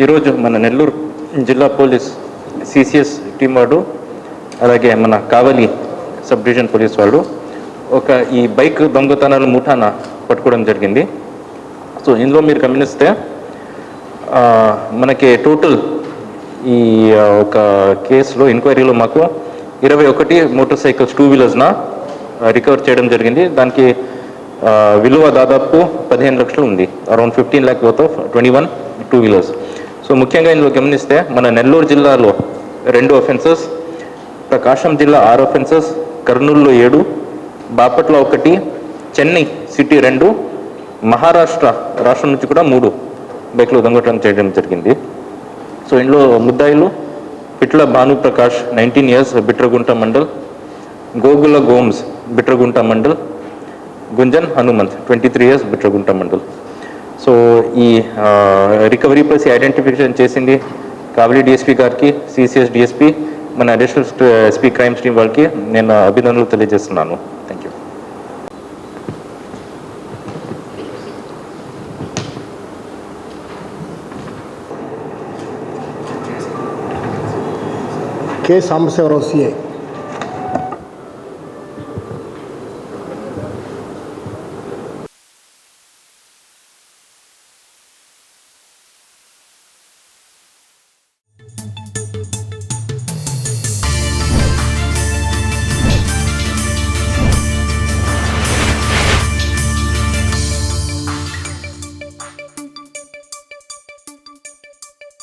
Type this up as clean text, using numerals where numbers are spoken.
ఈరోజు మన నెల్లూరు జిల్లా పోలీస్ సిసిఎస్ టీం వాడు అలాగే మన కావలి సబ్ డివిజన్ పోలీస్ వాళ్ళు ఈ బైక్ దొంగతనాల ముఠాన పట్టుకోవడం జరిగింది. సో ఇందులో మీరు గమనిస్తే మనకి టోటల్ ఈ ఒక కేసులో ఎంక్వైరీలో మాకు 21 మోటార్ సైకిల్స్ 2 వీలర్స్న రికవర్ చేయడం జరిగింది. దానికి విలువ దాదాపు 15 లక్షలు ఉంది. Around 15 lakh worth of 21 2 wheelers. So ముఖ్యంగా ఇందులో గమనిస్తే మన నెల్లూరు జిల్లాలో 2 అఫెన్సెస్, ప్రకాశం జిల్లా 6 అఫెన్సెస్, కర్నూలులో 7, బాపట్ల 1, చెన్నై సిటీ 2, మహారాష్ట్ర రాష్ట్రం నుంచి కూడా 3 బైక్లు దొంగతనం చేయడం జరిగింది. సో ఇందులో ముద్దాయిలు Pitla Bhanuprakash 19 years Bitragunta mandal, Gogula Gomes Bitragunta mandal, Gunjan Hanumanth 23 years Bitragunta mandal. So ఈ రికవరీ ప్లస్ ఐడెంటిఫికేషన్ చేసింది కావలి డిఎస్పీ గారికి, సిసిఎస్ డిఎస్పీ, మన అడిషనల్ ఎస్పీ క్రైమ్స్ టీం వాళ్ళకి నేను అభినందనలు తెలియజేస్తున్నాను. Thank you. K Sambasivarao CI.